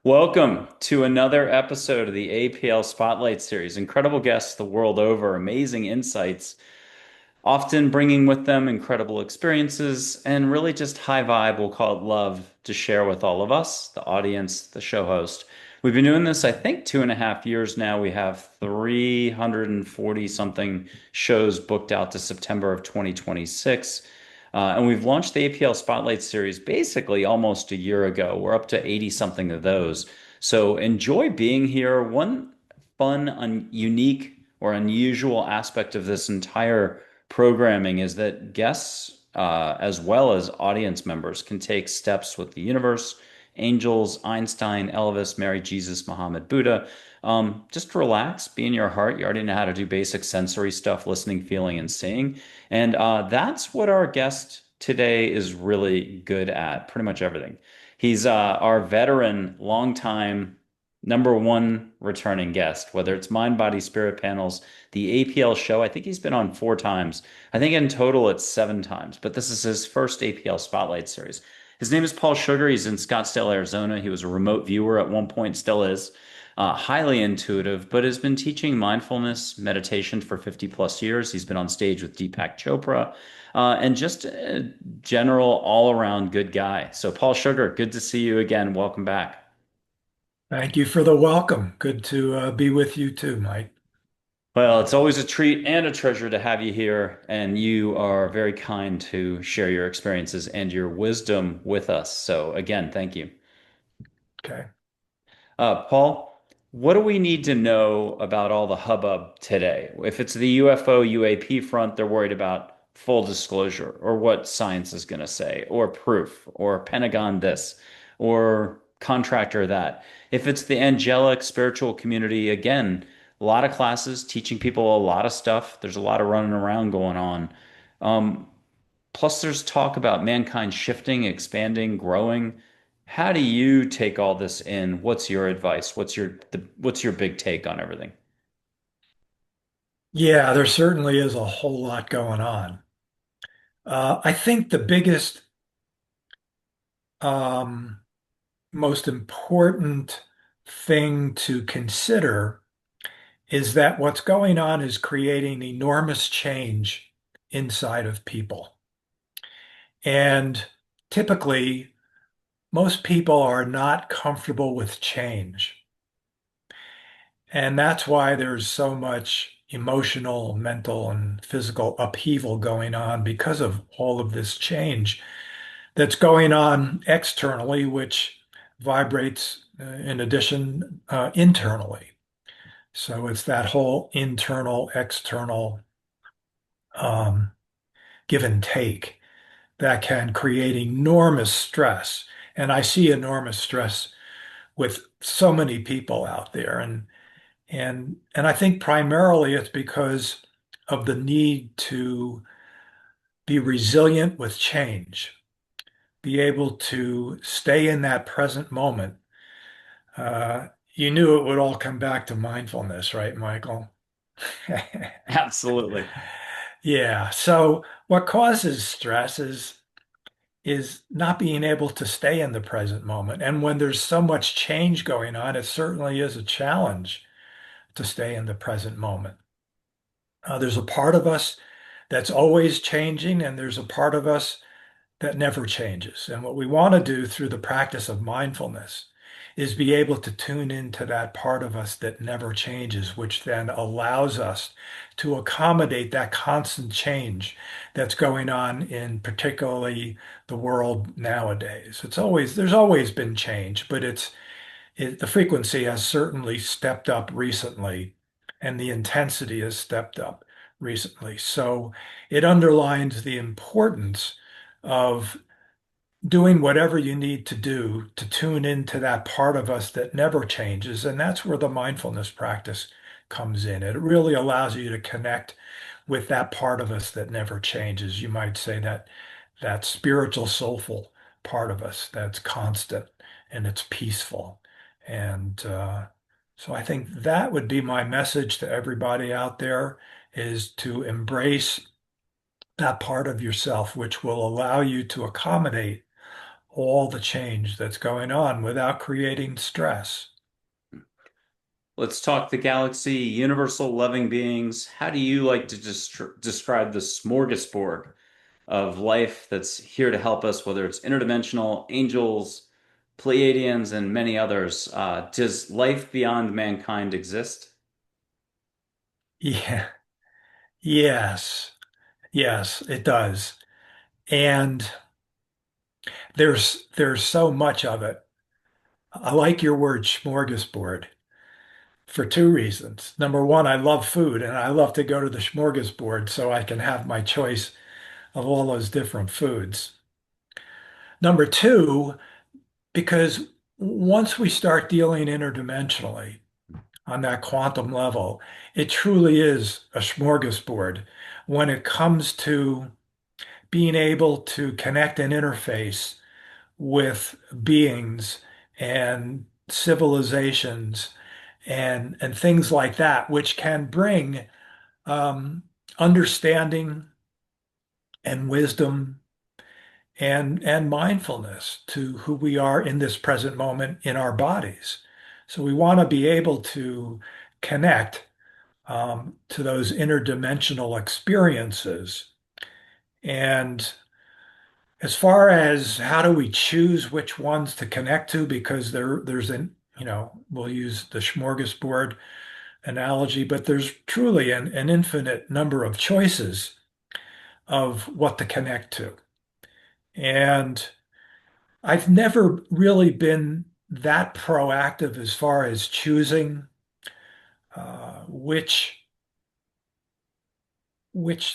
Welcome to another episode of the APL Spotlight Series. Incredible guests the world over, amazing insights, often bringing with them incredible experiences and really just high vibe, we'll call it love, to share with all of us, the audience, the show host. We've been doing this, I think, 2.5 years now. We have 340 something shows booked out to September of 2026. And we've launched the APL Spotlight Series basically almost a year ago. We're up to 80 something of those. So enjoy being here. One fun, unique, or unusual aspect of this entire programming is that guests, as well as audience members, can take steps with the universe, angels, Einstein, Elvis, Mary, Jesus, Muhammad, Buddha. Just relax, be in your heart. You already know how to do basic sensory stuff, listening, feeling, and seeing. And that's what our guest today is really good at, pretty much everything. He's our veteran, longtime number one returning guest, whether it's Mind, Body, Spirit panels, the APL show. I think he's been on 4 times. I think in total it's 7 times, but this is his first APL Spotlight series. His name is Paul Sugar. He's in Scottsdale, Arizona. He was a remote viewer at one point, still is. Highly intuitive, but has been teaching mindfulness meditation for 50 plus years. He's been on stage with Deepak Chopra, and just a general all around good guy. So, Paul Sugar, good to see you again. Welcome back. Thank you for the welcome. Good to be with you too, Mike. Well, it's always a treat and a treasure to have you here, and you are very kind to share your experiences and your wisdom with us. So, again, thank you. Okay. Paul, what do we need to know about all the hubbub today? If it's the UFO UAP front, they're worried about full disclosure or what science is going to say, or proof, or Pentagon this, or contractor that. If it's the angelic spiritual community, again, a lot of classes teaching people a lot of stuff. There's a lot of running around going on. Um, Plus, there's talk about mankind shifting, expanding, growing. How do you take all this in? What's your advice? What's your big take on everything? Yeah, there certainly is a whole lot going on. I think the biggest, um, most important thing to consider is that what's going on is creating enormous change inside of people. And typically, most people are not comfortable with change. And that's why there's so much emotional, mental, and physical upheaval going on because of all of this change that's going on externally, which vibrates in addition internally. So it's that whole internal, external um, give and take that can create enormous stress. And I see enormous stress with so many people out there. And I think primarily it's because of the need to be resilient with change, be able to stay in that present moment. You knew it would all come back to mindfulness, right, Michael? Absolutely. Yeah. So what causes stress is not being able to stay in the present moment. And when there's so much change going on, it certainly is a challenge to stay in the present moment. There's a part of us that's always changing, and there's a part of us that never changes. And what we want to do through the practice of mindfulness is be able to tune into that part of us that never changes, which then allows us to accommodate that constant change that's going on in particularly the world nowadays. There's always been change, but the frequency has certainly stepped up recently, and the intensity has stepped up recently. So it underlines the importance of doing whatever you need to do to tune into that part of us that never changes. And that's where the mindfulness practice comes in. It really allows you to connect with that part of us that never changes. You might say that spiritual, soulful part of us that's constant and it's peaceful. And so I think that would be my message to everybody out there is to embrace that part of yourself, which will allow you to accommodate all the change that's going on without creating stress. Let's talk the galaxy, universal loving beings. How do you like to describe the smorgasbord of life that's here to help us, whether it's interdimensional, angels, Pleiadians, and many others? Does life beyond mankind exist? Yeah, yes, yes, it does. And there's so much of it. I like your word smorgasbord for two reasons. Number one, I love food and I love to go to the smorgasbord so I can have my choice of all those different foods. Number two, because once we start dealing interdimensionally on that quantum level, it truly is a smorgasbord when it comes to being able to connect and interface with beings and civilizations and things like that, which can bring um, understanding and wisdom and mindfulness to who we are in this present moment in our bodies. So we want to be able to connect to those interdimensional experiences. And as far as how do we choose which ones to connect to, because there's an, we'll use the smorgasbord analogy, but there's truly an infinite number of choices of what to connect to. And I've never really been that proactive as far as choosing which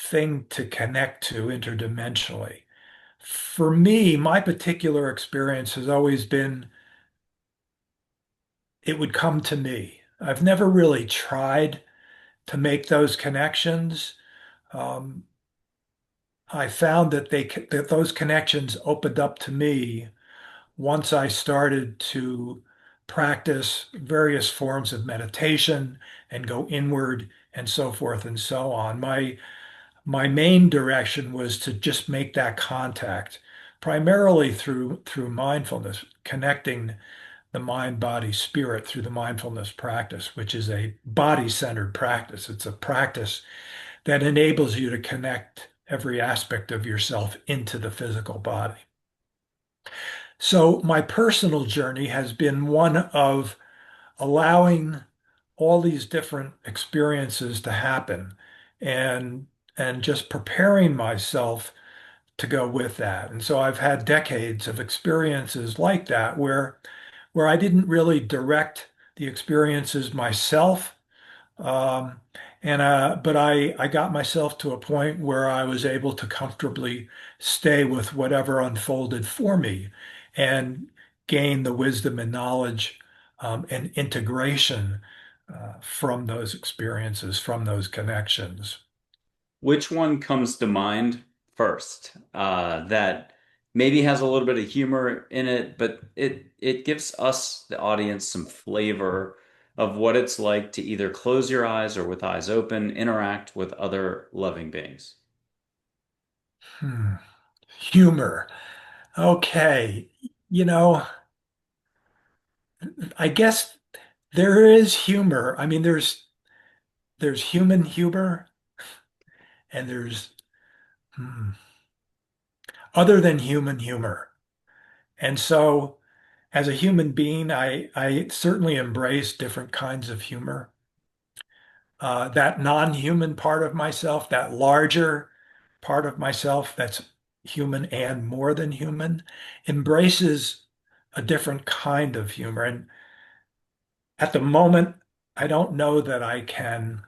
thing to connect to interdimensionally. For me, my particular experience has always been it would come to me. I've never really tried to make those connections. Um, I found that those connections opened up to me once I started to practice various forms of meditation and go inward and so forth and so on. My main direction was to just make that contact, primarily through mindfulness, connecting the mind, body, spirit through the mindfulness practice, which is a body-centered practice. It's a practice that enables you to connect every aspect of yourself into the physical body. So my personal journey has been one of allowing all these different experiences to happen and and just preparing myself to go with that. And so I've had decades of experiences like that where I didn't really direct the experiences myself. Um, but I got myself to a point where I was able to comfortably stay with whatever unfolded for me and gain the wisdom and knowledge and integration from those experiences, from those connections. Which one comes to mind first? That maybe has a little bit of humor in it, but it gives us, the audience, some flavor of what it's like to either close your eyes or with eyes open, interact with other loving beings. Hmm. Humor. Okay. You know, I guess there is humor. I mean, there's human humor and there's other than human humor. And so as a human being, I certainly embrace different kinds of humor. That non-human part of myself, that larger part of myself that's human and more than human, embraces a different kind of humor. And at the moment, I don't know that I can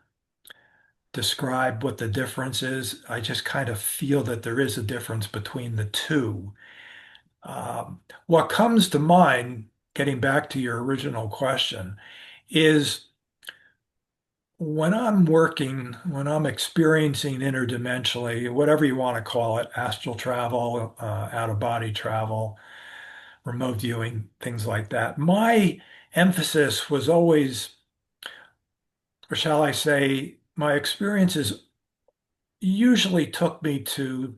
describe what the difference is. I just kind of feel that there is a difference between the two. What comes to mind, getting back to your original question, is when I'm experiencing interdimensionally, whatever you want to call it, astral travel, out of body travel, remote viewing, things like that, my emphasis was always, or shall I say, my experiences usually took me to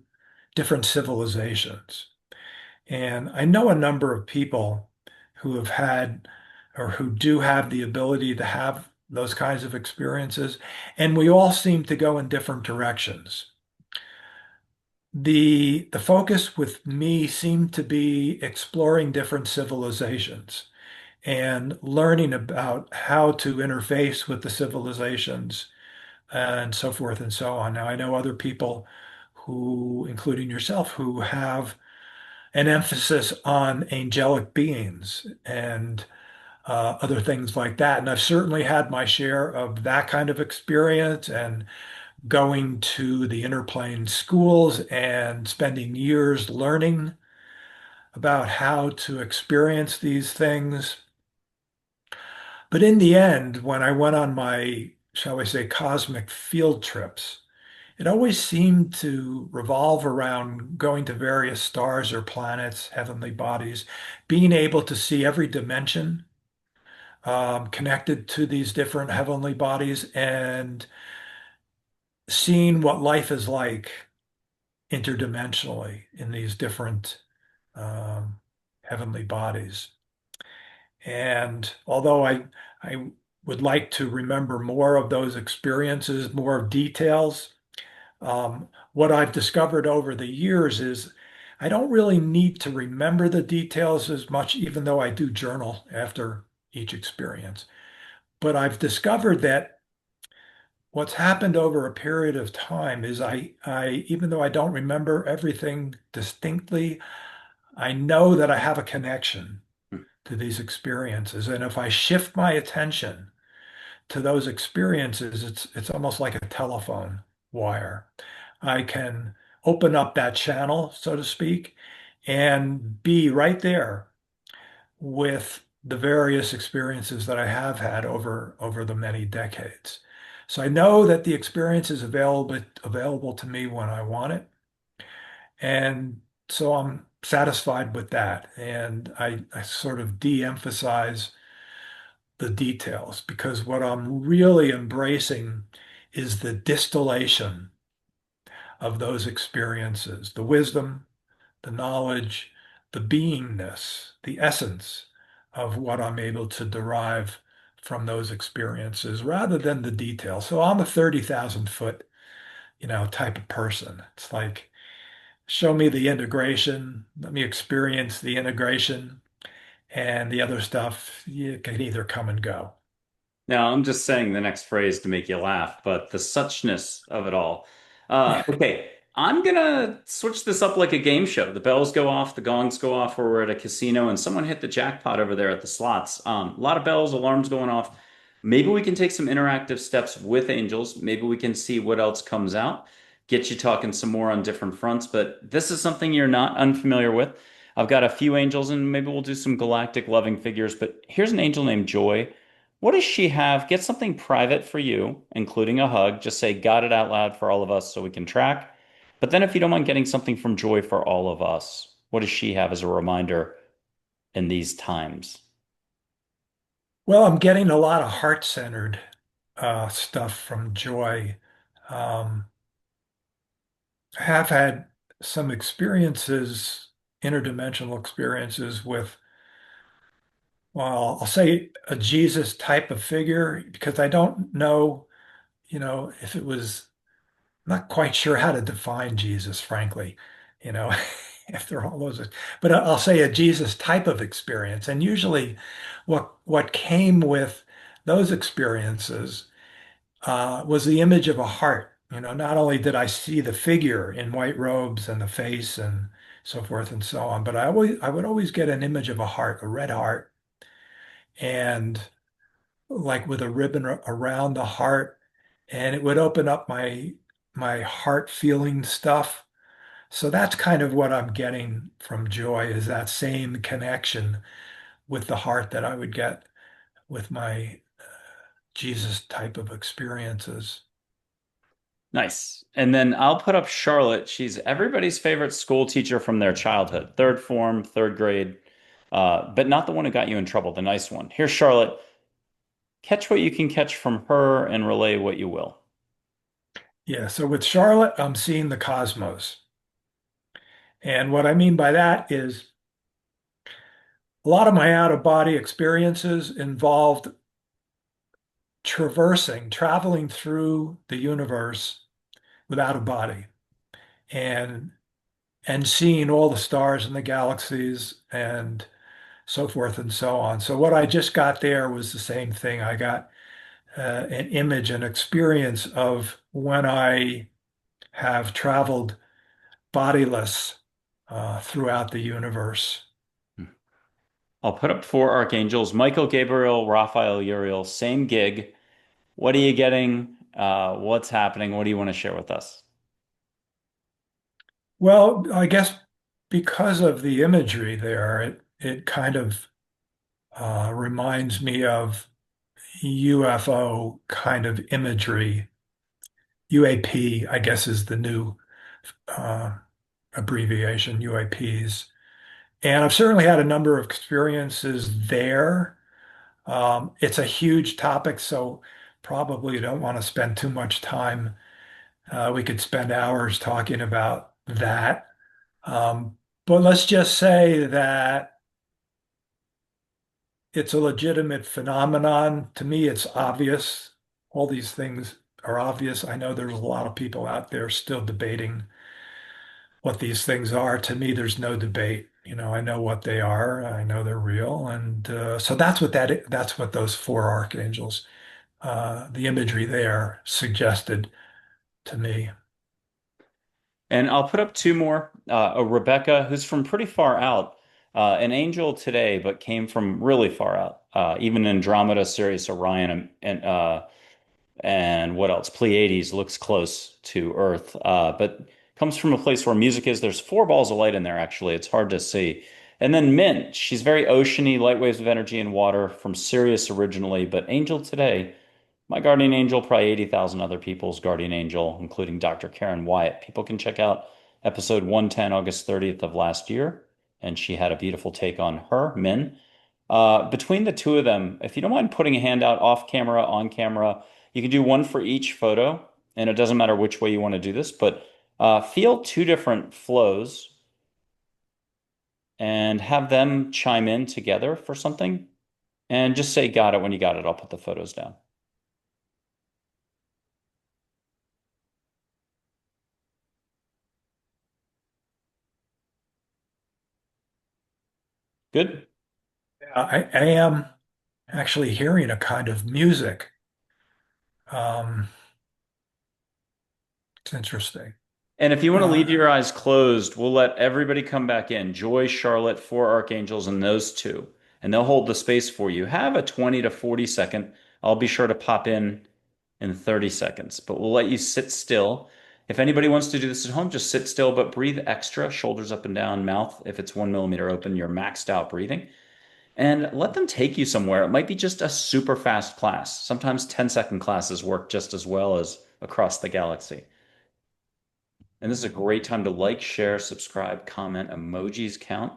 different civilizations. And I know a number of people who have had or who do have the ability to have those kinds of experiences, and we all seem to go in different directions. The focus with me seemed to be exploring different civilizations and learning about how to interface with the civilizations and so forth and so on. Now, I know other people who, including yourself, who have an emphasis on angelic beings and other things like that. And I've certainly had my share of that kind of experience and going to the interplane schools and spending years learning about how to experience these things. But in the end, when I went on my, shall we say, cosmic field trips, it always seemed to revolve around going to various stars or planets, heavenly bodies, being able to see every dimension connected to these different heavenly bodies and seeing what life is like interdimensionally in these different um, heavenly bodies. And although I would like to remember more of those experiences, more of details, what I've discovered over the years is I don't really need to remember the details as much, even though I do journal after each experience. But I've discovered that what's happened over a period of time is even though I don't remember everything distinctly, I know that I have a connection to these experiences. And if I shift my attention to those experiences, it's almost like a telephone wire. I can open up that channel, so to speak, and be right there with the various experiences that I have had over the many decades. So I know that the experience is available to me when I want it. And so I'm satisfied with that. And I sort of de-emphasize the details because what I'm really embracing is the distillation of those experiences, the wisdom, the knowledge, the beingness, the essence of what I'm able to derive from those experiences rather than the details. So I'm a 30,000 foot, type of person. It's like, show me the integration, let me experience the integration, and the other stuff, you can either come and go. Now, I'm just saying the next phrase to make you laugh, but the suchness of it all. Yeah. Okay, I'm gonna switch this up like a game show. The bells go off, the gongs go off, or we're at a casino, and someone hit the jackpot over there at the slots. A lot of bells, alarms going off. Maybe we can take some interactive steps with angels. Maybe we can see what else comes out. Get you talking some more on different fronts, but this is something you're not unfamiliar with. I've got a few angels, and maybe we'll do some galactic loving figures, but here's an angel named Joy. What does she have? Get something private for you, including a hug. Just say, got it out loud for all of us so we can track. But then, if you don't mind getting something from Joy for all of us, what does she have as a reminder in these times? Well, I'm getting a lot of heart-centered stuff from Joy. Um, I have had some experiences, interdimensional experiences with, well, I'll say a Jesus type of figure because I don't know, if it was, I'm not quite sure how to define Jesus, frankly, you know, after all those, but I'll say a Jesus type of experience. And usually what came with those experiences was the image of a heart. Not only did I see the figure in white robes and the face and so forth and so on, but I would always get an image of a heart, a red heart, and like with a ribbon around the heart, and it would open up my heart feeling stuff. So that's kind of what I'm getting from Joy is that same connection with the heart that I would get with my Jesus type of experiences. Nice. And then I'll put up Charlotte. She's everybody's favorite school teacher from their childhood, third form, third grade, but not the one who got you in trouble, the nice one. Here's Charlotte. Catch what you can catch from her and relay what you will. Yeah, so with Charlotte, I'm seeing the cosmos. And what I mean by that is a lot of my out-of-body experiences involved traveling through the universe without a body and seeing all the stars and the galaxies and so forth and so on. So what I just got there was the same thing. I got an image, an experience of when I have traveled bodiless throughout the universe. I'll put up four archangels: Michael, Gabriel, Raphael, Uriel. Same gig. What are you getting? What's happening? What do you want to share with us? Well, I guess because of the imagery there, it kind of reminds me of UFO kind of imagery. UAP, I guess, is the new uh, abbreviation, UAPs. And I've certainly had a number of experiences there. It's a huge topic, so probably don't want to spend too much time. We could spend hours talking about that. But let's just say that it's a legitimate phenomenon. To me, it's obvious. All these things are obvious. I know there's a lot of people out there still debating what these things are. To me, there's no debate. I know what they are. I know they're real, and so that's what those four archangels, the imagery there suggested to me. And I'll put up two more. A Rebecca, who's from pretty far out, an angel today, but came from really far out. Even Andromeda, Sirius, Orion, and what else? Pleiades looks close to Earth, but comes from a place where music is. There's four balls of light in there, actually. It's hard to see. And then Mint, she's very oceany, light waves of energy and water from Sirius originally, but angel today. My guardian angel, probably 80,000 other people's guardian angel, including Dr. Karen Wyatt. People can check out episode 110, August 30th of last year. And she had a beautiful take on her, Min. Between the two of them, if you don't mind putting a hand out off camera, on camera, you can do one for each photo. And it doesn't matter which way you want to do this, but feel two different flows and have them chime in together for something. And just say, got it when you got it. I'll put the photos down. Good. I am actually hearing a kind of music. Um, it's interesting. And if you want to leave Uh, your eyes closed, we'll let everybody come back in. Joy, Charlotte, four archangels, and those two. And they'll hold the space for you. Have a 20 to 40 second. I'll be sure to pop in 30 seconds, but we'll let you sit still. If anybody wants to do this at home, just sit still, but breathe extra, shoulders up and down, mouth. If it's 1 millimeter open, you're maxed out breathing. And let them take you somewhere. It might be just a super fast class. Sometimes 10-second classes work just as well as across the galaxy. And this is a great time to like, share, subscribe, comment. Emojis count.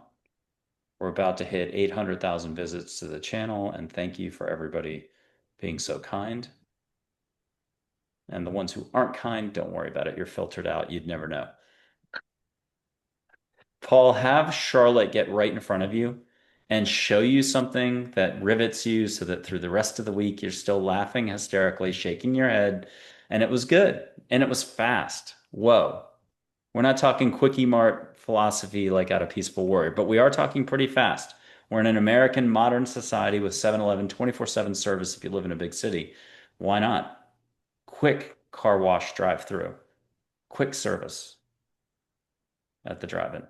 We're about to hit 800,000 visits to the channel, and thank you for everybody being so kind. And the ones who aren't kind, don't worry about it. You're filtered out. You'd never know. Paul, have Charlotte get right in front of you and show you something that rivets you so that through the rest of the week you're still laughing hysterically, shaking your head. And it was good. And it was fast. Whoa. We're not talking quickie mart philosophy like out of Peaceful Warrior, but we are talking pretty fast. We're in an American modern society with 7-Eleven 24/7 service if you live in a big city. Why not? Quick car wash drive through, quick service at the drive-in.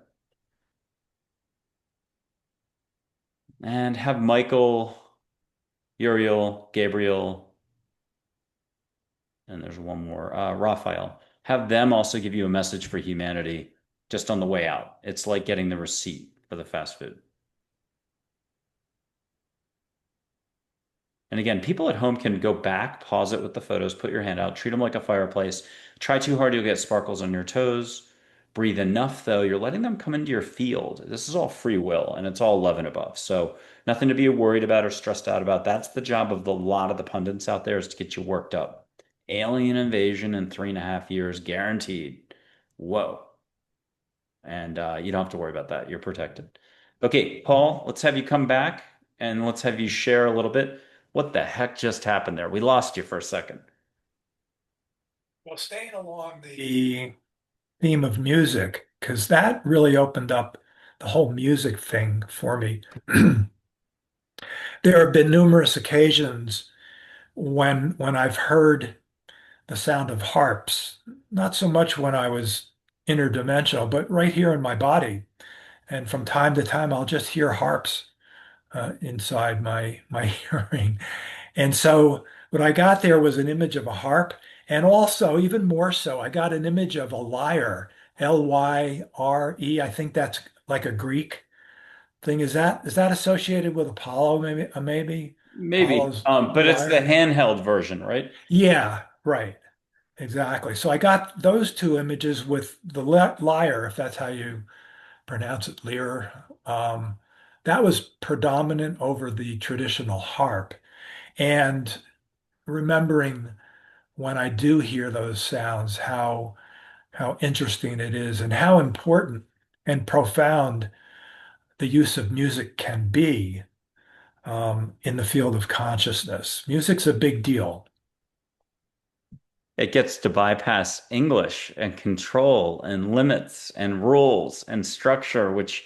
And have Michael, Uriel, Gabriel, and there's one more, Raphael. Have them also give you a message for humanity just on the way out. It's like getting the receipt for the fast food. And again, people at home can go back, pause it with the photos, put your hand out, treat them like a fireplace. Try too hard, you'll get sparkles on your toes. Breathe enough, though. You're letting them come into your field. This is all free will and it's all love and above. So nothing to be worried about or stressed out about. That's the job of the lot of the pundits out there is to get you worked up. Alien invasion in 3.5 years, guaranteed. Whoa. And you don't have to worry about that. You're protected. Okay, Paul, let's have you come back and let's have you share a little bit. What the heck just happened there? We lost you for a second. Well, staying along the theme of music, because that really opened up the whole music thing for me. There have been numerous occasions when I've heard the sound of harps, not so much when I was interdimensional, but right here in my body. And from time to time, I'll just hear harps inside my hearing. And so what I got there was an image of a harp, and also, even more so, I got an image of a lyre, Lyre. I think that's like a Greek thing. Is that associated with Apollo, maybe? Maybe Maybe, Apollo's but it's the lyre? handheld version, right? Yeah, right. Exactly. So I got those two images with the lyre, if that's how you pronounce it, lyre. That was predominant over the traditional harp. And remembering when I do hear those sounds, how interesting it is and how important and profound the use of music can be in the field of consciousness. Music's a big deal. It gets to bypass English and control and limits and rules and structure, which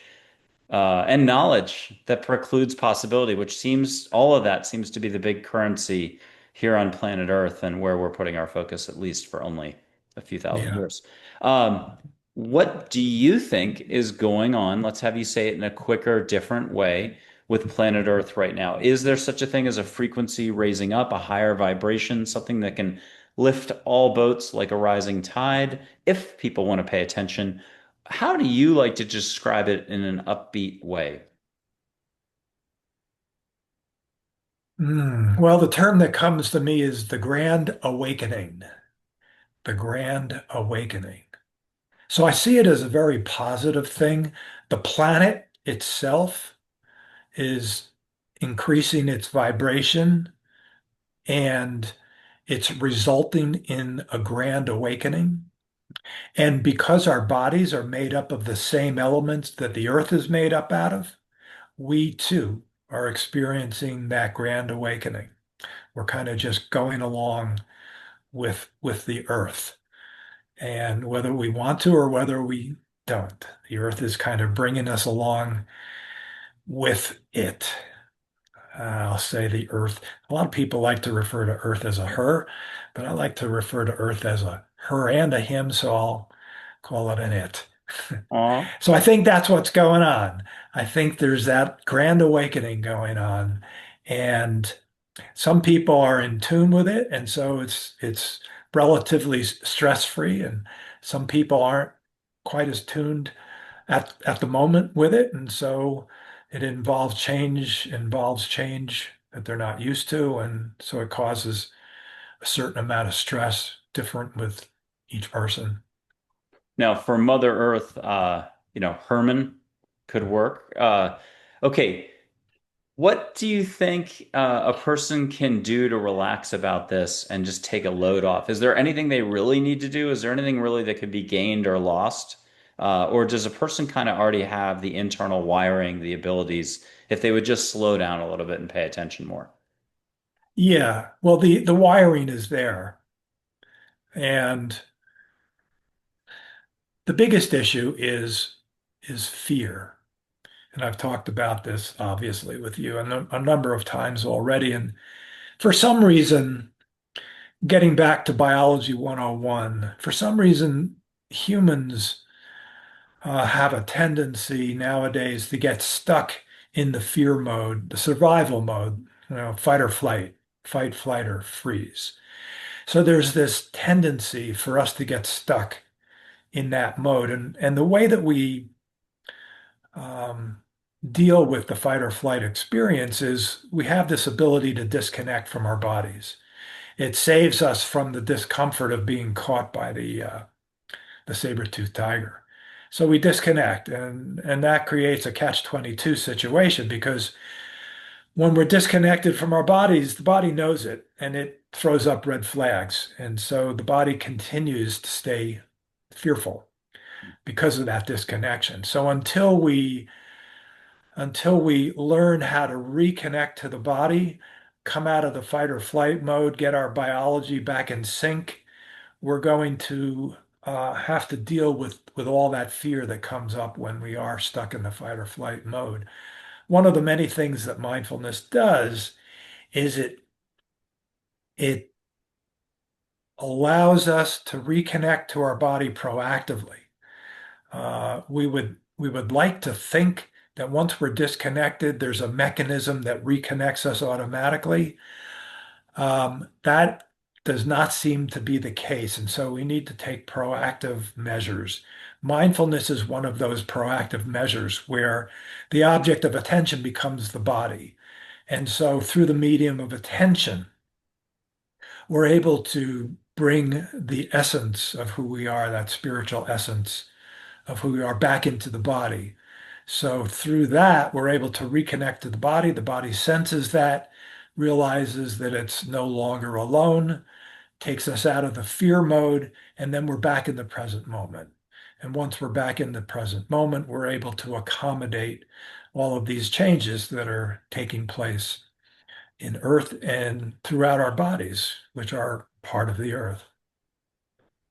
and knowledge that precludes possibility, which seems all of that seems to be the big currency here on planet Earth and where we're putting our focus, at least for only a few thousand Yeah. years. Um, what do you think is going on? Let's have you say it in a quicker, different way with planet Earth right now. Is there such a thing as a frequency raising up, a higher vibration, something that can lift all boats like a rising tide, if people want to pay attention? How do you like to describe it in an upbeat way? Well, the term that comes to me is the Grand Awakening. The Grand Awakening. So I see it as a very positive thing. The planet itself is increasing its vibration and it's resulting in a grand awakening. And because our bodies are made up of the same elements that the earth is made up out of, we too are experiencing that grand awakening. We're kind of just going along with the earth. And whether we want to or whether we don't, the earth is kind of bringing us along with it. I'll say the earth. A lot of people like to refer to earth as a her, but I like to refer to earth as a her and a him, so I'll call it an it. Aw. So I think that's what's going on. I think there's that grand awakening going on, and some people are in tune with it, and so it's relatively stress-free, and some people aren't quite as tuned at the moment with it, and so it involves change that they're not used to, and so it causes a certain amount of stress, different with each person. Now, for Mother Earth, Herman could work. Okay, what do you think a person can do to relax about this and just take a load off? Is there anything they really need to do? Is there anything really that could be gained or lost? Or does a person kind of already have the internal wiring, the abilities, if they would just slow down a little bit and pay attention more? Yeah, well, the wiring is there, and the biggest issue is fear. And I've talked about this obviously with you a number of times already. And for some reason, getting back to biology 101, for some reason, humans have a tendency nowadays to get stuck in the fear mode, the survival mode, fight or flight, fight, flight, or freeze. So there's this tendency for us to get stuck in that mode. And the way that we um, deal with the fight or flight experience is we have this ability to disconnect from our bodies. It saves us from the discomfort of being caught by the saber-toothed tiger. So we disconnect, and that creates a catch-22 situation because when we're disconnected from our bodies, the body knows it and it throws up red flags. And so the body continues to stay fearful because of that disconnection. So until we until we learn how to reconnect to the body, come out of the fight or flight mode, get our biology back in sync, we're going to have to deal with all that fear that comes up when we are stuck in the fight or flight mode. One of the many things that mindfulness does is it allows us to reconnect to our body proactively. We would like to think that once we're disconnected, there's a mechanism that reconnects us automatically. That does not seem to be the case, and so we need to take proactive measures. Mindfulness is one of those proactive measures where the object of attention becomes the body. And so through the medium of attention, we're able to bring the essence of who we are, that spiritual essence of who we are, back into the body. So through that, we're able to reconnect to the body. The body senses that, realizes that it's no longer alone, takes us out of the fear mode, and then we're back in the present moment. And once we're back in the present moment, we're able to accommodate all of these changes that are taking place in Earth and throughout our bodies, which are part of the Earth.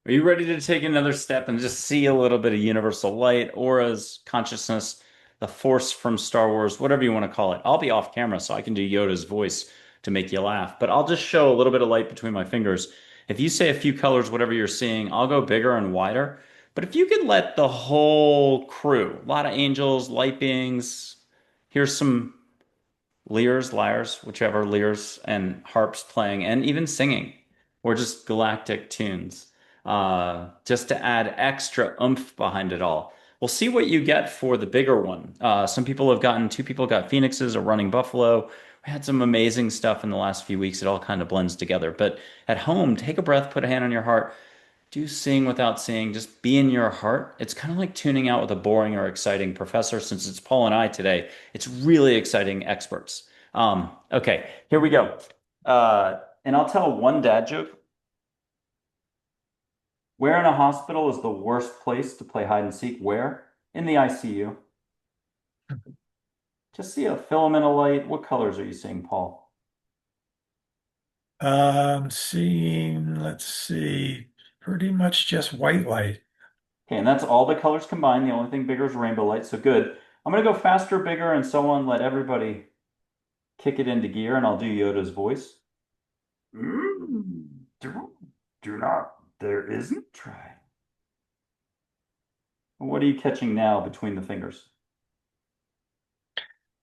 Are you ready to take another step and just see a little bit of universal light, auras, consciousness, the force from Star Wars, whatever you want to call it? I'll be off camera so I can do Yoda's voice to make you laugh, but I'll just show a little bit of light between my fingers. If you say a few colors, whatever you're seeing, I'll go bigger and wider. But if you could let the whole crew, a lot of angels, light beings, here's some lyres, whichever lyres and harps playing, and even singing, or just galactic tunes, just to add extra oomph behind it all. We'll see what you get for the bigger one. Two people got phoenixes, a running buffalo. We had some amazing stuff in the last few weeks. It all kind of blends together. But at home, take a breath, put a hand on your heart, do seeing without seeing, just be in your heart. It's kind of like tuning out with a boring or exciting professor. Since it's Paul and I today, it's really exciting experts. Okay, here we go. And I'll tell one dad joke. Where in a hospital is the worst place to play hide and seek? Where? In the ICU. Just see a filament of light. What colors are you seeing, Paul? Let's see, pretty much just white light. Okay, and that's all the colors combined. The only thing bigger is rainbow light, so good. I'm gonna go faster, bigger, and so on. Let everybody kick it into gear, and I'll do Yoda's voice. Do not. There isn't. Try. What are you catching now between the fingers?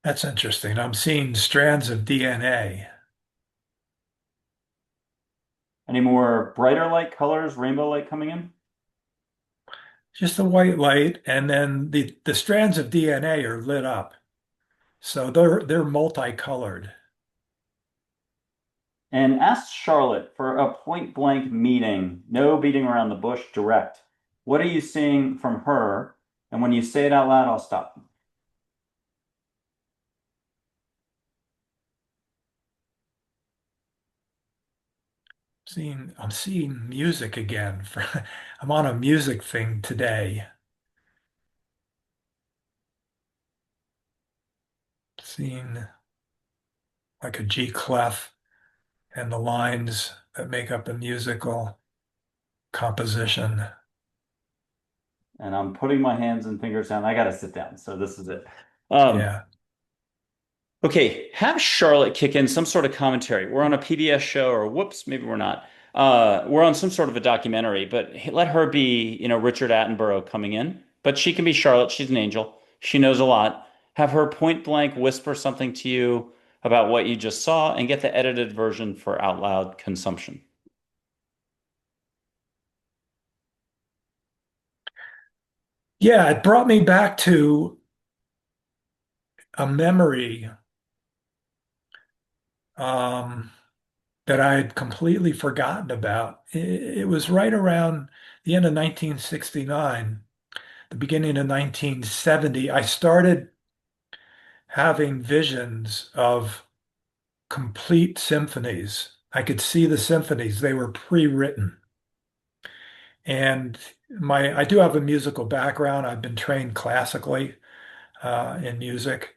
That's interesting. I'm seeing strands of DNA. Any more brighter light colors, rainbow light coming in? Just the white light, and then the strands of DNA are lit up. So they're multicolored. And ask Charlotte for a point blank meeting, no beating around the bush, direct. What are you seeing from her? And when you say it out loud, I'll stop. I'm seeing music again. I'm on a music thing today. Seeing like a G clef and the lines that make up the musical composition. And I'm putting my hands and fingers down. I got to sit down. So this is it. Um, Yeah. okay, have Charlotte kick in some sort of commentary. We're on a PBS show, or whoops, maybe we're not. We're on some sort of a documentary, but let her be, Richard Attenborough coming in. But she can be Charlotte. She's an angel. She knows a lot. Have her point blank whisper something to you about what you just saw and get the edited version for out loud consumption. Yeah, it brought me back to a memory um, that I had completely forgotten about. It was right around the end of 1969, the beginning of 1970. I started having visions of complete symphonies. I could see the symphonies, they were pre-written. And I do have a musical background. I've been trained classically in music.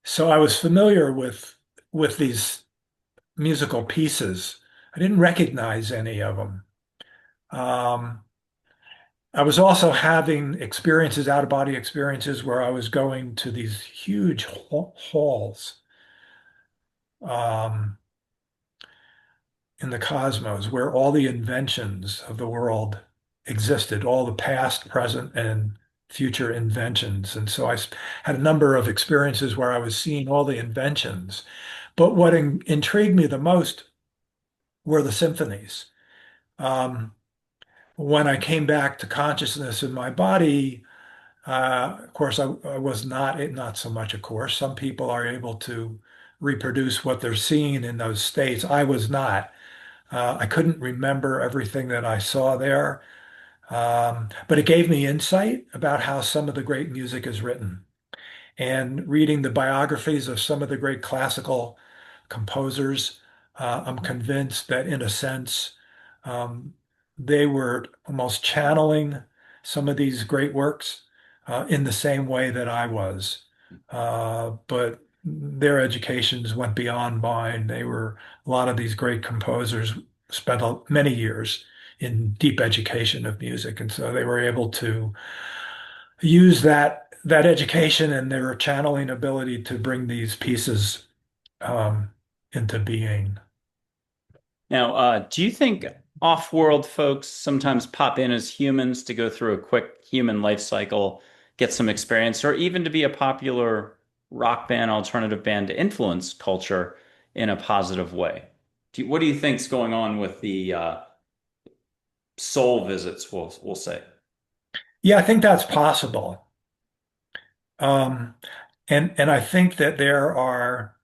So I was familiar with these musical pieces. I didn't recognize any of them. Um, I was also having experiences, out of body experiences, where I was going to these huge halls um, in the cosmos where all the inventions of the world existed, all the past, present, and future inventions. And so had a number of experiences where I was seeing all the inventions. But what intrigued me the most were the symphonies. Um, when I came back to consciousness in my body, of course, I was not so much, of course. Some people are able to reproduce what they're seeing in those states. I was not. I couldn't remember everything that I saw there, but it gave me insight about how some of the great music is written. And reading the biographies of some of the great classical composers, I'm convinced that in a sense, um, they were almost channeling some of these great works in the same way that I was. But their educations went beyond mine. A lot of these great composers spent many years in deep education of music. And so they were able to use that education and their channeling ability to bring these pieces um, into being. Now, do you think off-world folks sometimes pop in as humans to go through a quick human life cycle, get some experience, or even to be a popular rock band, alternative band to influence culture in a positive way? What do you think's going on with the soul visits, we'll say? Yeah, I think that's possible. Um, and I think that there are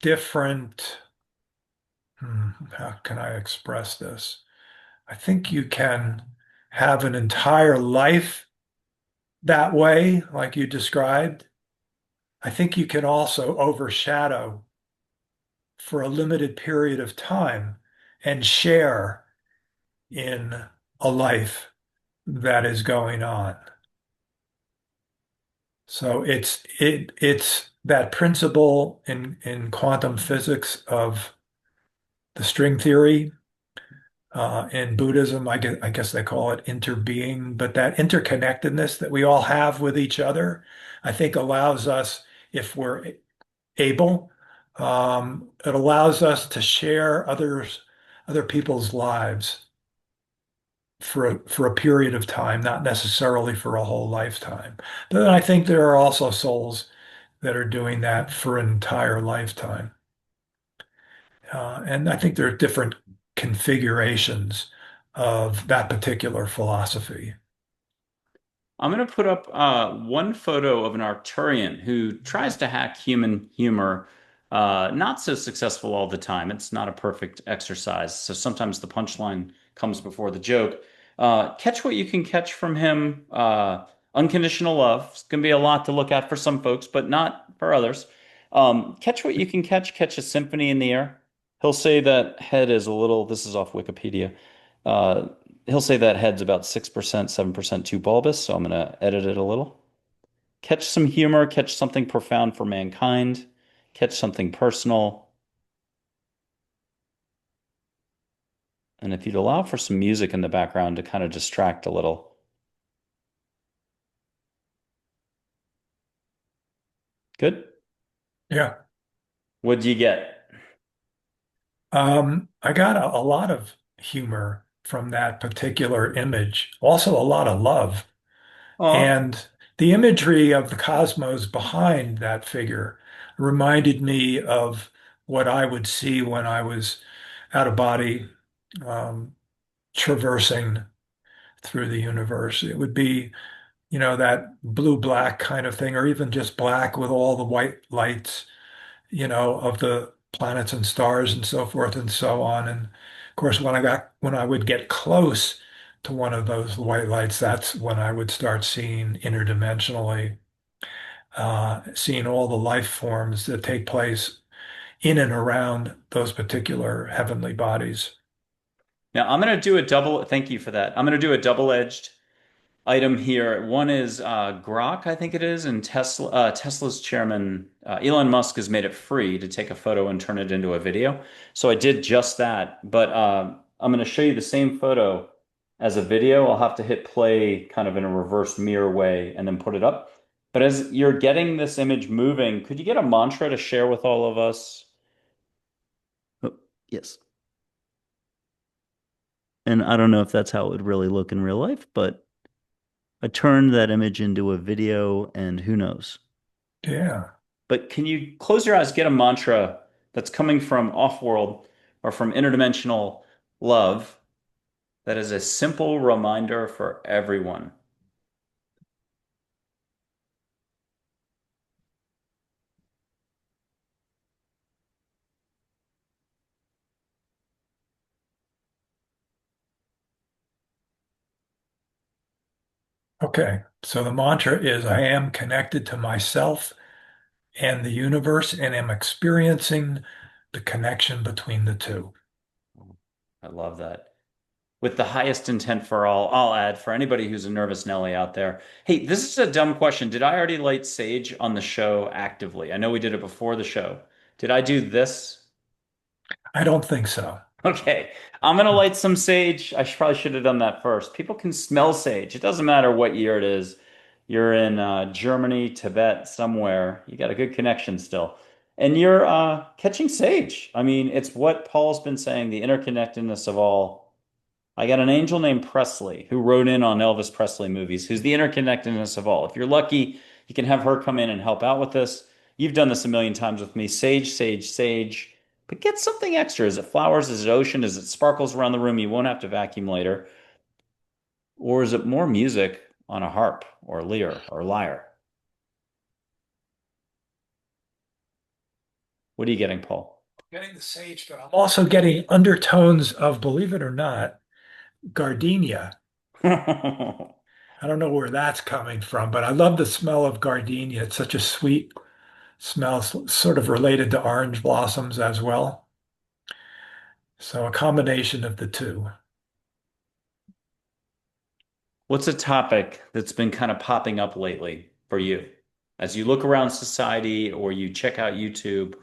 different, how can I express this? I think you can have an entire life that way, like you described. I think you can also overshadow for a limited period of time and share in a life that is going on. So it's that principle in quantum physics of the string theory. In Buddhism, I guess they call it interbeing, but that interconnectedness that we all have with each other, I think allows us, if we're able, it allows us to share other people's lives for a period of time, not necessarily for a whole lifetime. But then I think there are also souls that are doing that for an entire lifetime. And I think there are different configurations of that particular philosophy. I'm going to put up one photo of an Arcturian who tries to hack human humor. Not so successful all the time. It's not a perfect exercise. So sometimes the punchline comes before the joke. Catch what you can catch from him. Unconditional love. It's going to be a lot to look at for some folks, but not for others. Catch what you can catch. Catch a symphony in the air. He'll say that head is a little, this is off Wikipedia. Uh, he'll say that head's about 6%, 7% too bulbous, so I'm going to edit it a little. Catch some humor, catch something profound for mankind, catch something personal. And if you'd allow for some music in the background to kind of distract a little. Good. Yeah. What'd you get? I got a lot of humor from that particular image, also a lot of love. Oh, And the imagery of the cosmos behind that figure reminded me of what I would see when I was out of body, um, traversing through the universe. It would be, that blue-black kind of thing, or even just black with all the white lights, of the planets and stars and so forth and so on. And of course, when I would get close to one of those white lights, that's when I would start seeing interdimensionally, seeing all the life forms that take place in and around those particular heavenly bodies. now I'm going to do a double, thank you for that. I'm going to do a double-edged. item here. One is Grok, I think it is, and Tesla's chairman Elon Musk has made it free to take a photo and turn it into a video. So I did just that, but I'm going to show you the same photo as a video. I'll have to hit play kind of in a reverse mirror way and then put it up. But as you're getting this image moving, could you get a mantra to share with all of us? Oh, yes. And I don't know if that's how it would really look in real life, but I turned that image into a video and who knows. Yeah. But can you close your eyes, get a mantra that's coming from off-world or from interdimensional love that is a simple reminder for everyone? Okay. So the mantra is I am connected to myself and the universe and am experiencing the connection between the two. I love that. With the highest intent for all, I'll add for anybody who's a nervous Nelly out there. Hey, this is a dumb question. Did I already light sage on the show actively? I know we did it before the show. Did I do this? I don't think so. Okay, I'm gonna light some sage. Probably should have done that first. People can smell sage. It doesn't matter what year it is. You're in Germany, Tibet, somewhere. You got a good connection still, and you're catching sage. I mean, it's what Paul's been saying, the interconnectedness of all. I got an angel named Presley who wrote in on Elvis Presley movies, who's the interconnectedness of all. If you're lucky, you can have her come in and help out with this. You've done this a million times with me. Sage, sage, sage. But get something extra. Is it flowers? Is it ocean? Is it sparkles around the room? You won't have to vacuum later. Or is it more music on a harp or lyre or lyre? What are you getting, Paul? Getting the sage, but I'm also getting undertones of, believe it or not, gardenia. I don't know where that's coming from, but I love the smell of gardenia. It's such a sweet smell, sort of related to orange blossoms as well. So a combination of the two. What's a topic that's been kind of popping up lately for you? As you look around society or you check out YouTube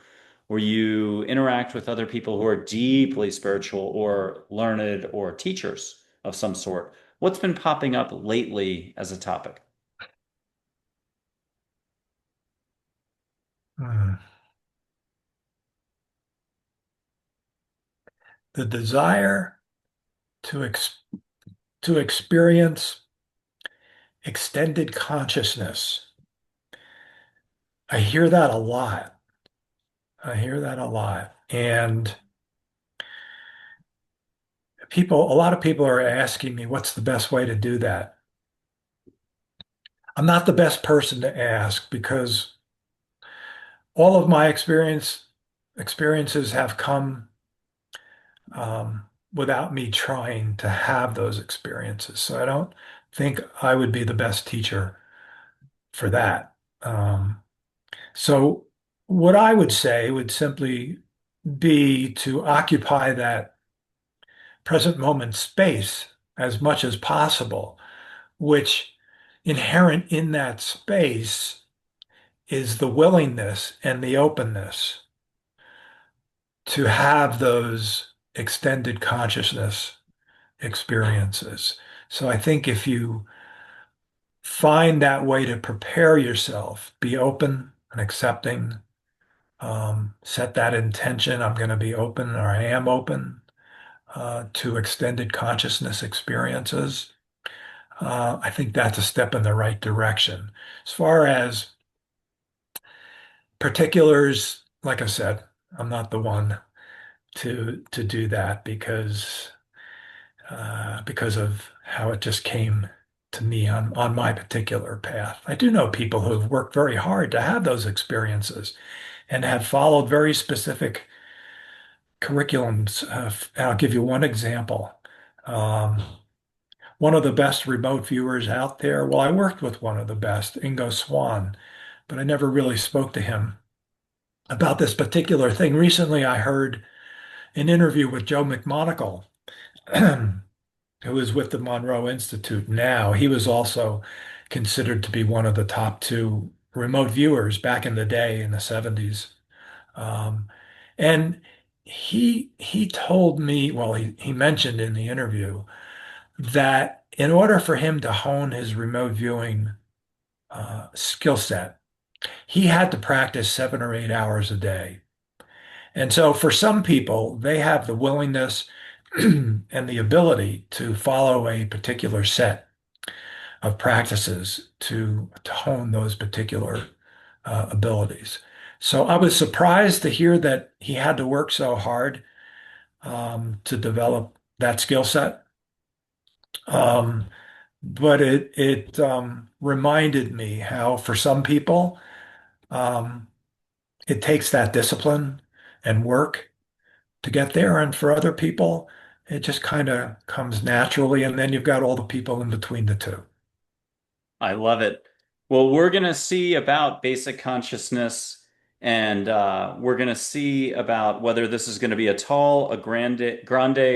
or you interact with other people who are deeply spiritual or learned or teachers of some sort, what's been popping up lately as a topic? Hmm. The desire to to experience extended consciousness. I hear that a lot. I hear that a lot. And a lot of people are asking me, what's the best way to do that? I'm not the best person to ask because all of my experiences have come without me trying to have those experiences. So I don't think I would be the best teacher for that. So what I would say would simply be to occupy that present moment space as much as possible, which inherent in that space is the willingness and the openness to have those extended consciousness experiences. So I think if you find that way to prepare yourself, be open and accepting, set that intention, I'm going to be open or I am open to extended consciousness experiences. I think that's a step in the right direction. As far as particulars, like I said, I'm not the one to do that because of how it just came to me on my particular path. I do know people who've worked very hard to have those experiences and have followed very specific curriculums. I'll give you one example. Um, One of the best remote viewers out there, well, I worked with one of the best, Ingo Swan, but I never really spoke to him about this particular thing. Recently, I heard an interview with Joe McMonagle, who is with the Monroe Institute now. He was also considered to be one of the top two remote viewers back in the day in the 70s. Um, and he told me, well, he mentioned in the interview that in order for him to hone his remote viewing skill set, he had to practice 7 or 8 hours a day. And so for some people, they have the willingness and the ability to follow a particular set of practices to hone those particular abilities. So I was surprised to hear that he had to work so hard to develop that skill set. Um, but it reminded me how for some people um, it takes that discipline and work to get there, and for other people it just kind of comes naturally, and then you've got all the people in between the two. I love it. Well, we're going to see about basic consciousness, and we're going to see about whether this is going to be a tall, a grande,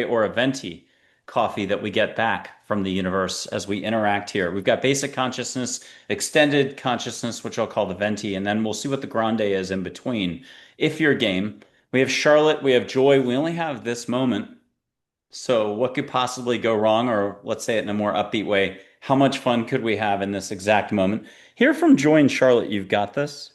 or a venti coffee that we get back from the universe as we interact here. We've got basic consciousness, extended consciousness, which I'll call the venti, and then we'll see what the grande is in between. If you're game, we have Charlotte, we have Joy. We only have this moment. So, what could possibly go wrong? Or let's say it in a more upbeat way, how much fun could we have in this exact moment? Hear from Joy and Charlotte, you've got this.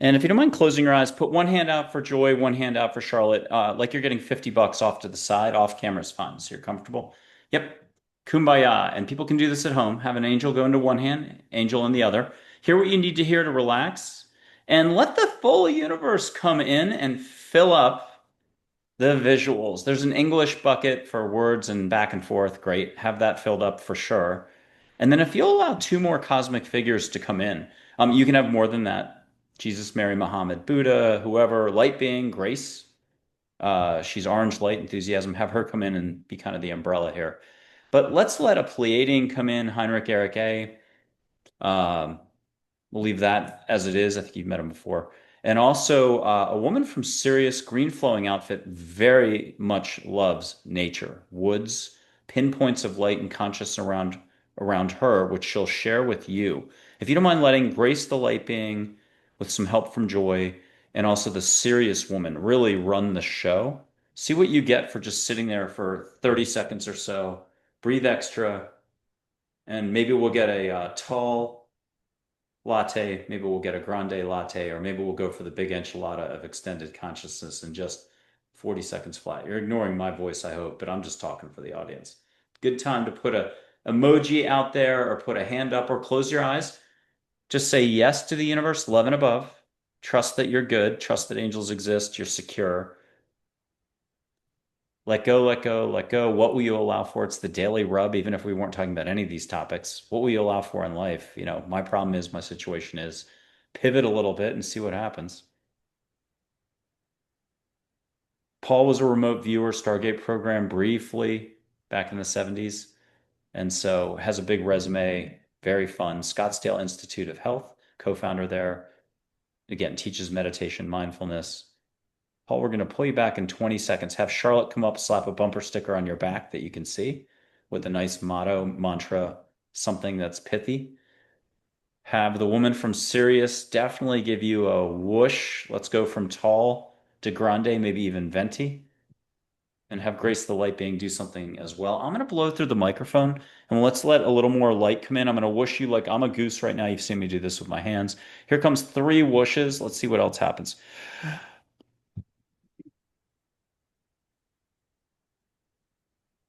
And if you don't mind closing your eyes, put one hand out for Joy, one hand out for Charlotte, like you're getting 50 bucks off to the side. Off camera is fine, so you're comfortable. Yep. Kumbaya. And people can do this at home. Have an angel go into one hand, angel in the other. Hear what you need to hear to relax. And let the full universe come in and fill up the visuals. There's an English bucket for words and back and forth. Great. Have that filled up for sure. And then if you'll allow two more cosmic figures to come in, you can have more than that. Jesus, Mary, Muhammad, Buddha, whoever, light being, grace. She's orange light enthusiasm. Have her come in and be kind of the umbrella here. But let's let a Pleiadian come in, Heinrich Eric A. Um, We'll leave that as it is. I think you've met him before. And also, a woman from Sirius, green flowing outfit, very much loves nature, woods, pinpoints of light and conscious around her, which she'll share with you. If you don't mind letting Grace the light being, with some help from Joy, and also the Sirius woman, really run the show. See what you get for just sitting there for 30 seconds or so. Breathe extra, and maybe we'll get a tall latte. Maybe we'll get a grande latte, or maybe we'll go for the big enchilada of extended consciousness in just 40 seconds flat. You're ignoring my voice, I hope, but I'm just talking for the audience. Good time to put a emoji out there or put a hand up or close your eyes. Just say yes to the universe, love and above. Trust that you're good. Trust that angels exist. You're secure. Let go, let go, let go. What will you allow for? It's the daily rub, even if we weren't talking about any of these topics. What will you allow for in life? My problem is, my situation is pivot a little bit and see what happens. Paul was a remote viewer, Stargate program briefly back in the 70s. And so has a big resume, very fun. Scottsdale Institute of Health, co-founder there. Again, teaches meditation, mindfulness. Paul, we're going to pull you back in 20 seconds. Have Charlotte come up, slap a bumper sticker on your back that you can see with a nice motto, mantra, something that's pithy. Have the woman from Sirius definitely give you a whoosh. Let's go from tall to grande, maybe even venti. And have Grace the light being do something as well. I'm going to blow through the microphone and let's let a little more light come in. I'm going to whoosh you like I'm a goose right now. You've seen me do this with my hands. Here comes 3 whooshes. Let's see what else happens.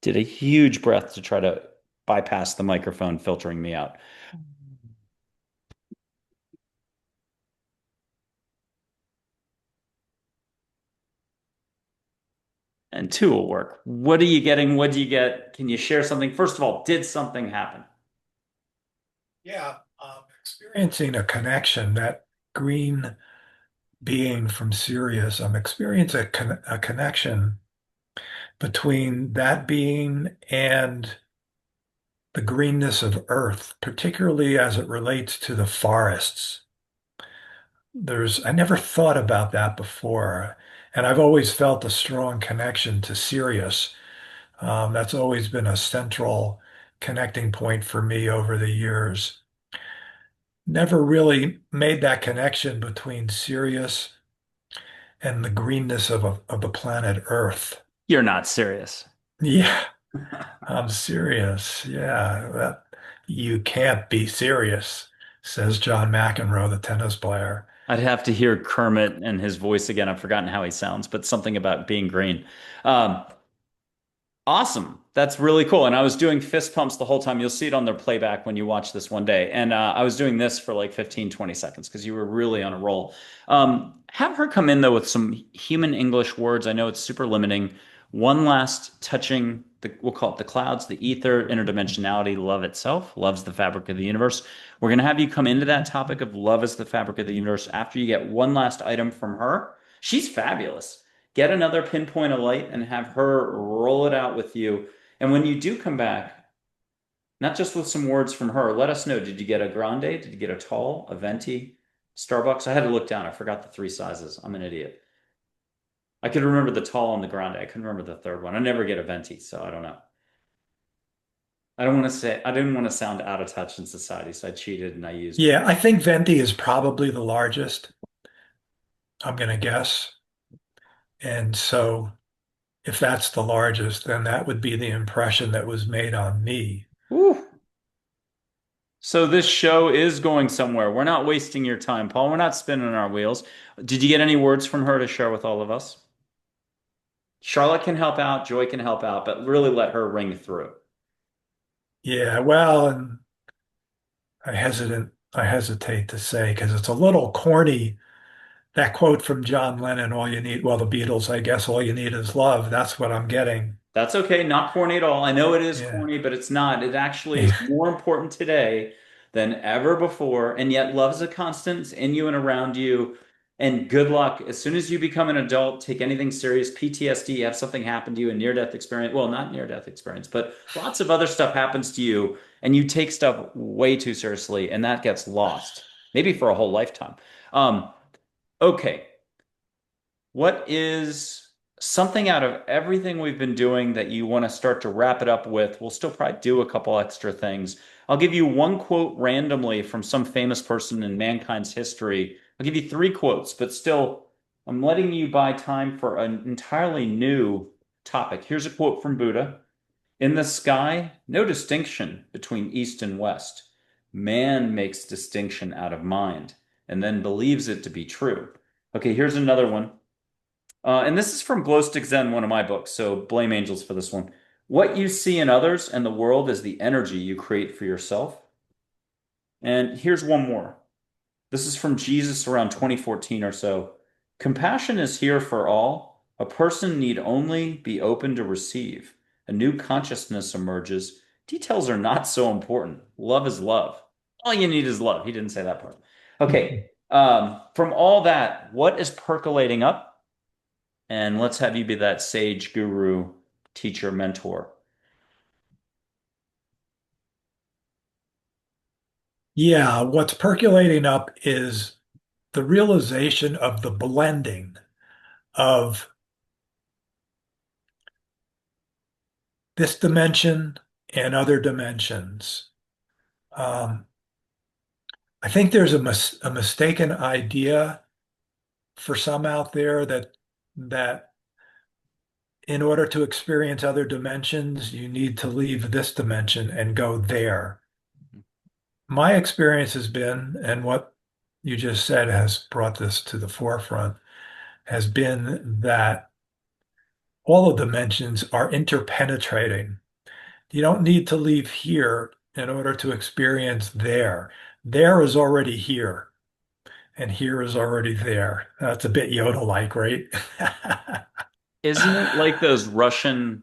Did a huge breath to try to bypass the microphone filtering me out. And 2 will work. What are you getting? What do you get? Can you share something? First of all, did something happen? Yeah, experiencing a connection, that green being from Sirius, I'm experiencing a connection between that being and the greenness of Earth, particularly as it relates to the forests. I never thought about that before, and I've always felt a strong connection to Sirius, That's always been a central connecting point for me over the years. Never really made that connection between Sirius and the greenness of the planet Earth. You're not serious. Yeah, I'm serious. Yeah, you can't be serious, says John McEnroe, the tennis player. I'd have to hear Kermit and his voice again. I've forgotten how he sounds, but something about being green. Um, Awesome. That's really cool. And I was doing fist pumps the whole time. You'll see it on their playback when you watch this one day. And I was doing this for like 15, 20 seconds because you were really on a roll. Have her come in though with some human English words. I know it's super limiting. One last touching we'll call it the clouds, the ether, interdimensionality, love itself, love's the fabric of the universe. We're going to have you come into that topic of love is the fabric of the universe after you get one last item from her. She's fabulous. Get another pinpoint of light and have her roll it out with you. And when you do come back, not just with some words from her, let us know. Did you get a grande? Did you get a tall, a venti, Starbucks? I had to look down. I forgot the three sizes. I'm an idiot. I could remember the tall and the grande. I couldn't remember the third one. I never get a venti, so I don't know. I didn't want to sound out of touch in society, so I cheated and I used. Yeah, I think Venti is probably the largest, I'm going to guess. And so if that's the largest, then that would be the impression that was made on me. Whew. So this show is going somewhere. We're not wasting your time, Paul. We're not spinning our wheels. Did you get any words from her to share with all of us? Charlotte can help out, Joy can help out, but really let her ring through. Yeah, well, and I hesitate to say because it's a little corny. That quote from John Lennon, all you need, well, the Beatles, I guess all you need is love. That's what I'm getting. That's okay, not corny at all. I know it is Yeah. corny, but it's not. It actually is more important today than ever before. And yet, love is a constant. It's in you and around you. And good luck. As soon as you become an adult, take anything serious, PTSD, have something happen to you, a near-death experience. Well, not near-death experience, but lots of other stuff happens to you, and you take stuff way too seriously, and that gets lost, maybe for a whole lifetime. Um, okay. What is something out of everything we've been doing that you want to start to wrap it up with? We'll still probably do a couple extra things. I'll give you one quote randomly from some famous person in mankind's history. I'll give you three quotes, but still, I'm letting you buy time for an entirely new topic. Here's a quote from Buddha. In the sky, no distinction between east and west. Man makes distinction out of mind and then believes it to be true. Okay, here's another one. And this is from Glow Stick Zen, one of my books, so blame angels for this one. What you see in others and the world is the energy you create for yourself. And here's one more. This is from Jesus around 2014 or so. Compassion is here for all. A person need only be open to receive. A new consciousness emerges. Details are not so important. Love is love. All you need is love. He didn't say that part. Okay. From all that, what is percolating up? And let's have you be that sage guru, teacher, mentor. Yeah, what's percolating up is the realization of the blending of this dimension and other dimensions. Um, I think there's a mistaken idea for some out there that in order to experience other dimensions, you need to leave this dimension and go there. My experience has been, and what you just said has brought this to the forefront, has been that all the dimensions are interpenetrating. You don't need to leave here in order to experience there. There is already here, and here is already there. That's a bit Yoda-like, right? Isn't it like those Russian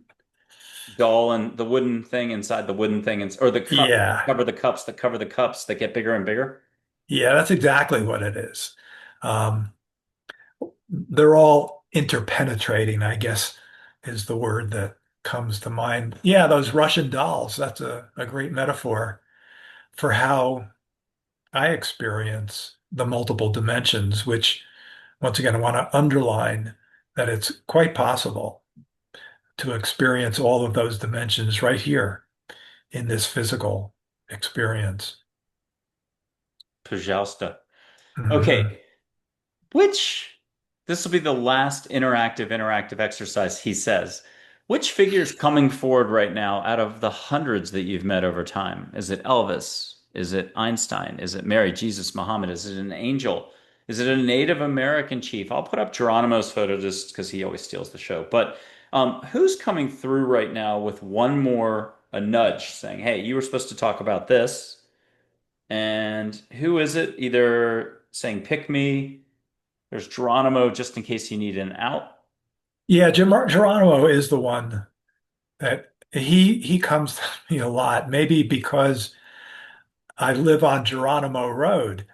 doll and the wooden thing inside the wooden thing, or the cup Yeah, cover the cups that cover the cups that get bigger and bigger? yeah, that's exactly what it is. Um, they're all interpenetrating, I guess, is the word that comes to mind. Yeah, those Russian dolls, that's a great metaphor for how I experience the multiple dimensions, which, once again, I want to underline that it's quite possible to experience all of those dimensions right here in this physical experience. Pajausta. Mhm. Okay, which this will be the last interactive exercise, he says. Which figure is coming forward right now out of the hundreds that you've met over time? Is it Elvis? Is it Einstein? Is it Mary, Jesus, Muhammad? Is it an angel? Is it a Native American chief? I'll put up Geronimo's photo just because he always steals the show. But who's coming through right now with one more a nudge saying, "Hey, you were supposed to talk about this." And who is it? Either saying, "Pick me." There's Geronimo, just in case you need an out. Yeah, Geronimo is the one that he comes to me a lot. Maybe because I live on Geronimo Road,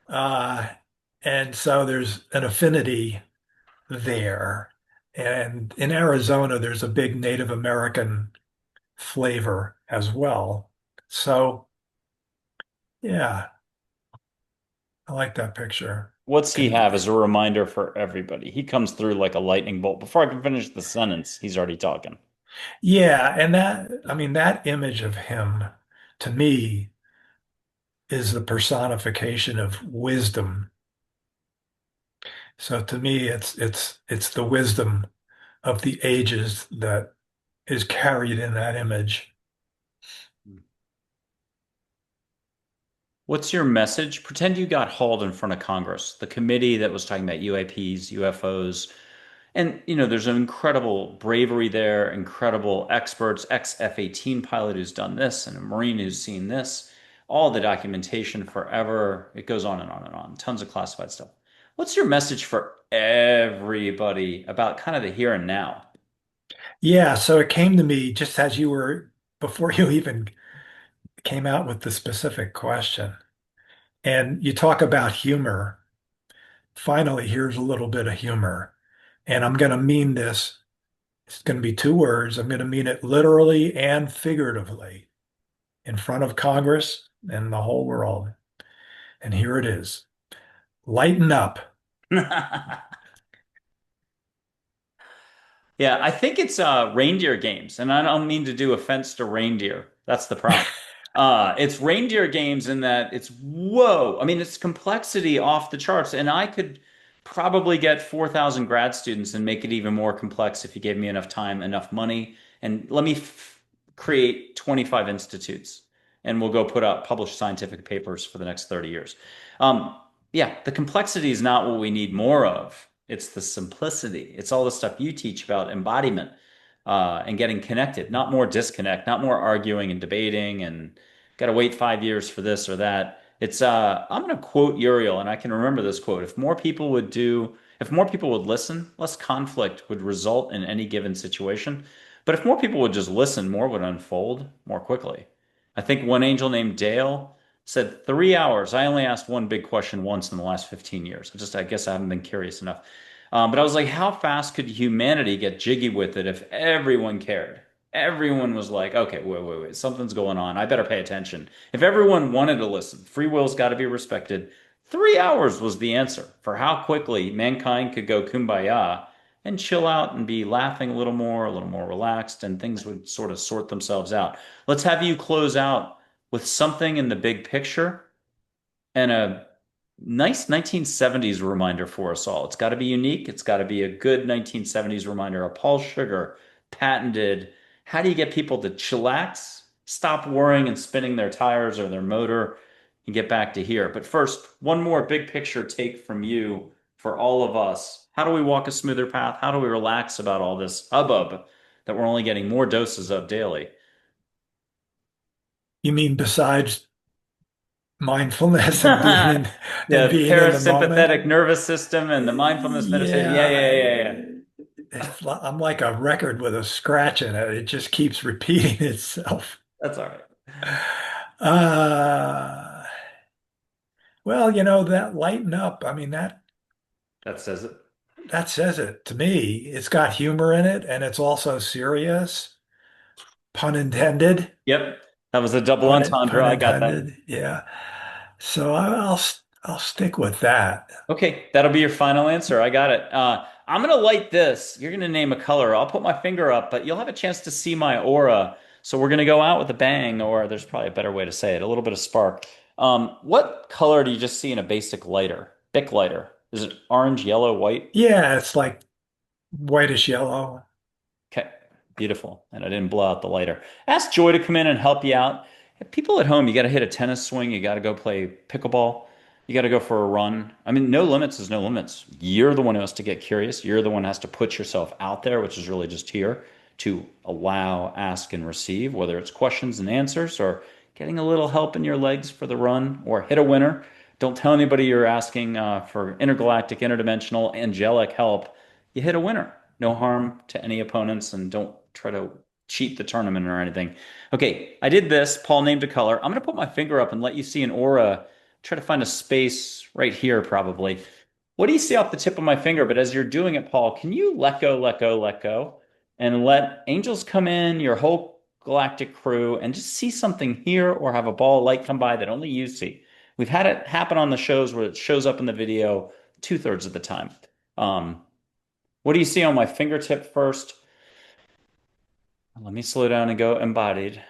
uh, and so there's an affinity there. And in Arizona, there's a big Native American flavor as well. So yeah, I like that picture. What's he Can have as a reminder for everybody? He comes through like a lightning bolt. Before I can finish the sentence, he's already talking. Yeah, and that I mean that image of him to me is the personification of wisdom. So to me, it's the wisdom of the ages that is carried in that image. What's your message? Pretend you got hauled in front of Congress, the committee that was talking about UAPs, UFOs. And, there's an incredible bravery there, incredible experts, ex F-18 pilot who's done this, and a Marine who's seen this, all the documentation forever. It goes on and on and on. Tons of classified stuff. What's your message for everybody about kind of the here and now? Yeah, so it came to me just as you were before you even came out with the specific question. And you talk about humor. Finally, here's a little bit of humor. And I'm going to mean this. It's going to be two words. I'm going to mean it literally and figuratively in front of Congress and the whole world. And here it is. Lighten up. Yeah, I think it's reindeer games, and I don't mean to do offense to reindeer. That's the problem. It's reindeer games in that it's whoa. I mean, it's complexity off the charts, and I could probably get 4,000 grad students and make it even more complex if you gave me enough time, enough money, and let me create 25 institutes, and we'll go put out published scientific papers for the next 30 years. Um, yeah, the complexity is not what we need more of. It's the simplicity. It's all the stuff you teach about embodiment and getting connected, not more disconnect, not more arguing and debating and got to wait 5 years for this or that. I'm going to quote Uriel, and I can remember this quote. If more people would listen, less conflict would result in any given situation. But if more people would just listen, more would unfold more quickly. I think one angel named Dale said 3 hours. I only asked one big question once in the last 15 years. I guess I haven't been curious enough. But I was like, how fast could humanity get jiggy with it if everyone cared? Everyone was like, okay, wait, something's going on. I better pay attention. If everyone wanted to listen, free will's got to be respected. 3 hours was the answer for how quickly mankind could go kumbaya and chill out and be laughing a little more relaxed, and things would sort of sort themselves out. Let's have you close out with something in the big picture and a nice 1970s reminder for us all. It's got to be unique. It's got to be a good 1970s reminder. A Paul Sugar patented. How do you get people to chillax, stop worrying and spinning their tires or their motor, and get back to here? But first, one more big picture take from you for all of us. How do we walk a smoother path? How do we relax about all this hubbub that we're only getting more doses of daily? You mean besides mindfulness The and being in the moment? parasympathetic nervous system and the mindfulness meditation. Yeah, Yeah, yeah, yeah, yeah. I'm like a record with a scratch in it. It just keeps repeating itself. That's all right. Uh, well, that lighten up. I mean, That says it. that says it to me. It's got humor in it, and it's also serious. Pun intended. Yep. That was a double Pun entendre. I got that. intended. Yeah. So I'll stick with that. Okay, that'll be your final answer. I got it. I'm gonna light this. You're gonna name a color. I'll put my finger up, but you'll have a chance to see my aura. So we're gonna go out with a bang, or there's probably a better way to say it, a little bit of spark. What color do you just see in a basic lighter? Bic lighter. Is it orange, yellow, white? Yeah, it's like whitish yellow. Okay, beautiful. And I didn't blow out the lighter. Ask Joy to come in and help you out. People at home, you got to hit a tennis swing. You got to go play pickleball. You got to go for a run. I mean, no limits is no limits. You're the one who has to get curious. You're the one who has to put yourself out there, which is really just here to allow, ask, and receive, whether it's questions and answers or getting a little help in your legs for the run or hit a winner. Don't tell anybody you're asking for intergalactic, interdimensional, angelic help. You hit a winner. No harm to any opponents, and don't try to cheat the tournament or anything. Okay, I did this. Paul named a color. I'm going to put my finger up and let you see an aura. Try to find a space right here, probably. What do you see off the tip of my finger? But as you're doing it, Paul, can you let go, let go, let go, and let angels come in, your whole galactic crew, and just see something here or have a ball of light come by that only you see? We've had it happen on the shows where it shows up in the video two-thirds of the time. Um, what do you see on my fingertip first? Let me slow down and go embodied.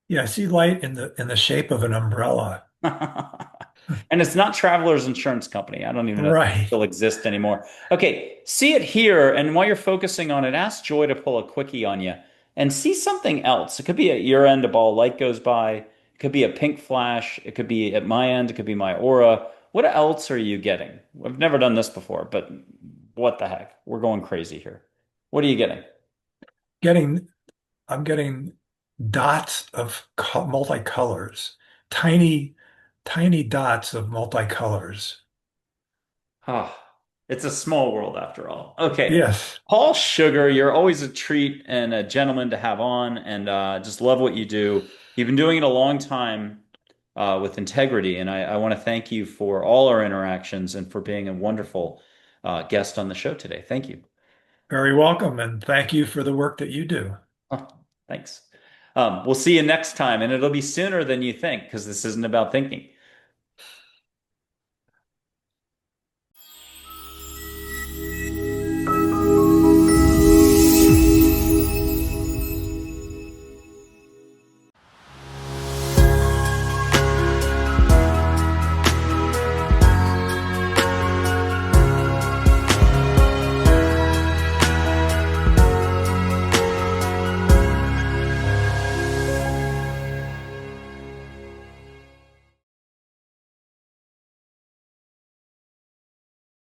Yeah, I see light in the shape of an umbrella. And it's not Traveler's Insurance Company. I don't even know if they Right. still exist anymore. Okay, see it here, and while you're focusing on it, ask Joy to pull a quickie on you and see something else. It could be at your end, a ball of light goes by. It could be a pink flash. It could be at my end. It could be my aura. What else are you getting? I've never done this before, but what the heck? We're going crazy here. What are you getting? Getting, I'm getting dots of multicolors, tiny, tiny dots of multicolors. Oh, it's a small world after all. Okay. Yes, Paul Sugar, you're always a treat and a gentleman to have on, and just love what you do. You've been doing it a long time with integrity, and I want to thank you for all our interactions and for being a wonderful guest on the show today. Thank you. very welcome, and thank you for the work that you do. Oh, thanks. We'll see you next time, and it'll be sooner than you think because this isn't about thinking.